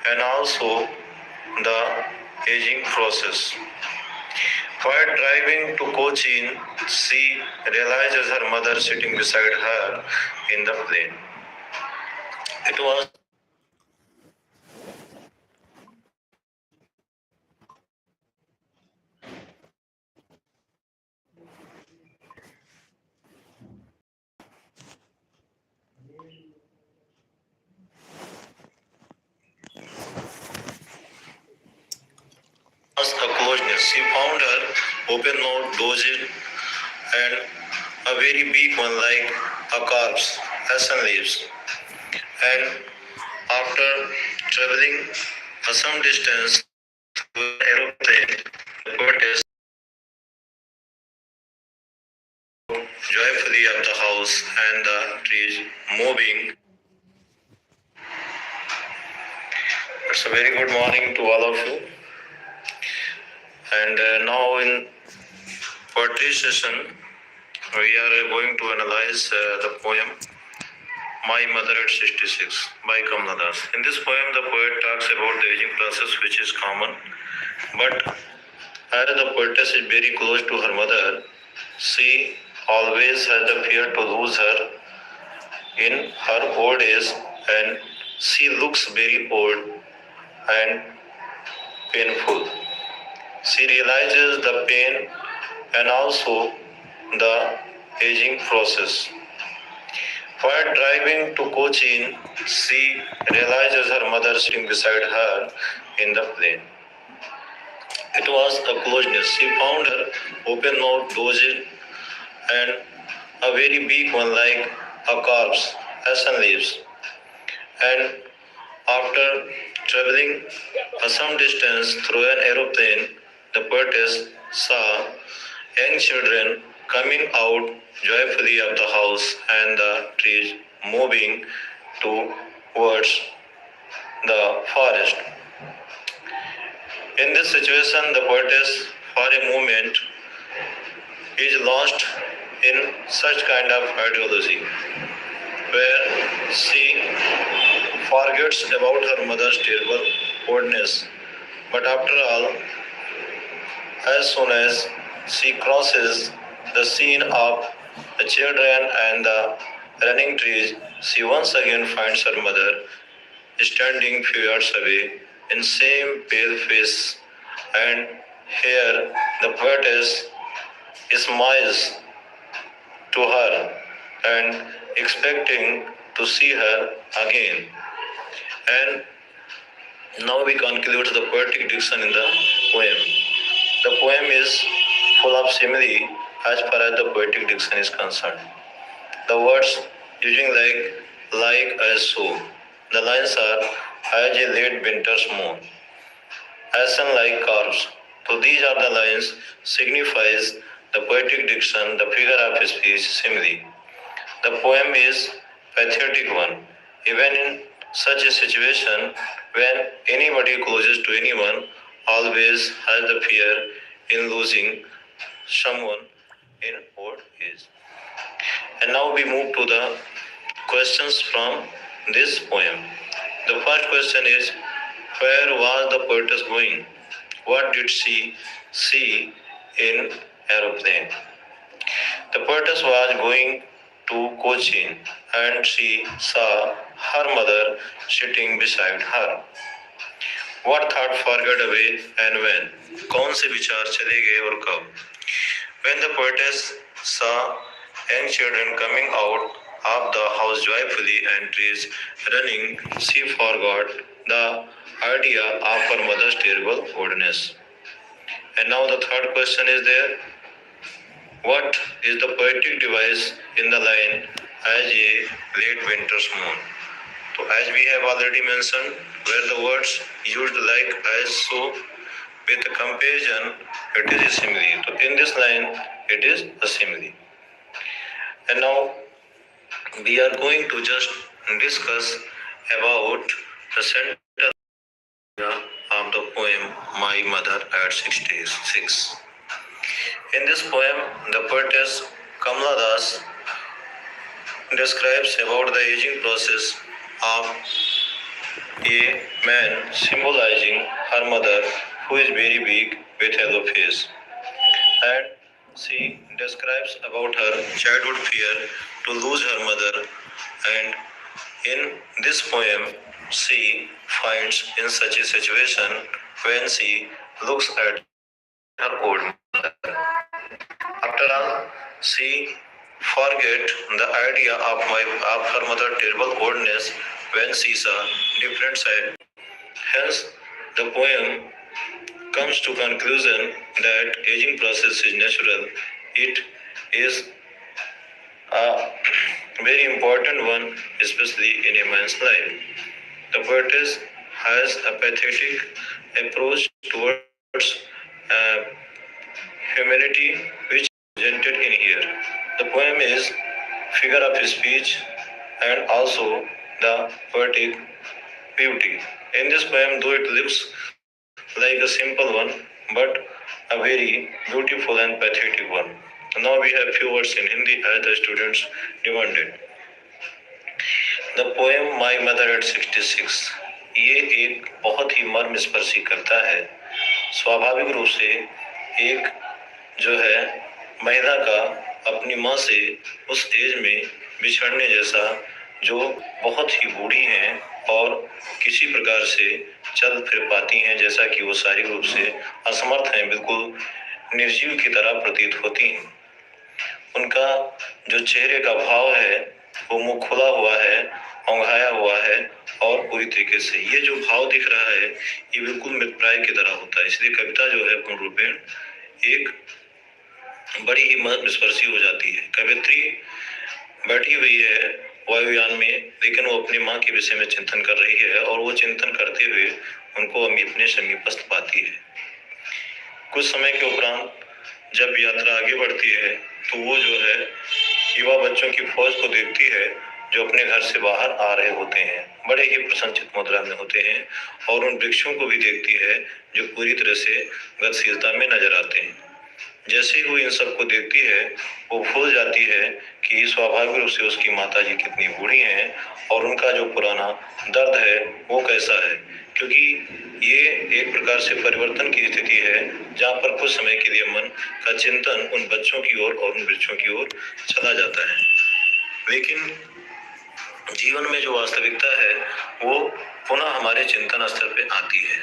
and also the aging process. While driving to Cochin, she realizes her mother sitting beside her in the plane. It was a closeness. She found her open mouth, dozed, and a very big one like a corpse, Hassan leaves. And after traveling some distance to an aeroplane, the poetess joyfully of the house and the trees moving. It's a very good morning to all of you. And now in poetry session, we are going to analyze the poem My Mother at 66 by Kamla Das. In this poem, the poet talks about the aging process which is common, but as the poetess is very close to her mother, she always has the fear to lose her in her old age, and she looks very old and painful. She realizes the pain and also the aging process. While driving to Cochin, she realizes her mother sitting beside her in the plane. It was a closeness. She found her open mouth, dozed, and a very big one like a corpse, Hassan leaves. And after traveling some distance through an aeroplane, the poetess saw young children coming out joyfully of the house and the trees moving towards the forest. In this situation, the poetess, for a moment, is lost in such kind of ideology where she forgets about her mother's terrible oldness. But after all, as soon as she crosses the scene of the children and the running trees, she once again finds her mother standing few yards away in same pale face, and here the poetess smiles to her and expecting to see her again. And now we conclude the poetic diction in the poem. The poem is full of simile as far as the poetic diction is concerned. The words using like as so. The lines are as a late winter's moon, as like curves. So these are the lines signifies the poetic diction, the figure of speech simile. The poem is pathetic one. Even in such a situation, when anybody closes to anyone, always has the fear in losing someone in old age. And now we move to the questions from this poem. The first question is, where was the poetess going? What did she see in aeroplane? The poetess was going to Cochin and she saw her mother sitting beside her. What thought forgot away and when? कौन से विचार चले गए और कब? When the poetess saw young children coming out of the house joyfully and trees running, she forgot the idea of her mother's terrible oldness. And now the third question is there. What is the poetic device in the line as a late winter's moon? So as we have already mentioned, where the words used like as so with a comparison, it is a simile. So in this line, it is a simile. And now we are going to just discuss about the center of the poem My Mother at 66. In this poem, the poetess Kamla Das describes about the aging process of a man symbolizing her mother who is very big with yellow face. And she describes about her childhood fear to lose her mother, and in this poem she finds in such a situation when she looks at her old mother. After all, she forget the idea of her mother's terrible oldness when she saw different side. Hence, the poem comes to conclusion that aging process is natural. It is a very important one, especially in a man's life. The poetess has a pathetic approach towards uh, humanity, which is presented in here. The poem is figure of speech and also the poetic beauty. In this poem, though it looks like a simple one, but a very beautiful and pathetic one. Now we have few words in Hindi as the students demanded. The poem my mother eight 66 ये एक बहुत ही मर्म स्पर्शी करता है। स्वाभाविक रूप से एक जो है महिला का अपनी माँ से उस एज में बिछड़ने जैसा, जो बहुत ही बूढ़ी हैं और किसी प्रकार से चल फिर पाती हैं, जैसा कि वो शारीरिक रूप से असमर्थ हैं, बिल्कुल निर्जीव की तरह प्रतीत होती हैं। उनका जो चेहरे का भाव है वो मुंह खुला हुआ है, औंघाया हुआ है और पूरी तरीके से ये जो भाव दिख रहा है ये बिल्कुल मृतप्राय की तरह होता है। इसलिए कविता जो है पूर्ण रूपेण एक बड़ी ही मर्मस्पर्शी हो जाती है। कवित्री बैठी हुई है वायुयान में, लेकिन वो अपनी माँ के विषय में चिंतन कर रही है और वो चिंतन करते हुए उनको अपने समीपस्थ पाती है। कुछ समय के उपरांत जब यात्रा आगे बढ़ती है तो वो जो है युवा बच्चों की फौज को देखती है जो अपने घर से बाहर आ रहे होते हैं, बड़े ही प्रसन्नचित्त मुद्रा में होते हैं, और उन वृक्षों को भी देखती है जो पूरी तरह से गतिशीलता में नजर आते हैं। जैसे ही वो इन सबको देखती है वो भूल जाती है कि स्वाभाविक रूप से उसकी माता जी कितनी बूढ़ी हैं और उनका जो पुराना दर्द है वो कैसा है, क्योंकि ये एक प्रकार से परिवर्तन की स्थिति है जहाँ पर कुछ समय के लिए मन का चिंतन उन बच्चों की ओर और उन वृक्षों की ओर चला जाता है, लेकिन जीवन में जो वास्तविकता है वो पुनः हमारे चिंतन स्तर पे आती है।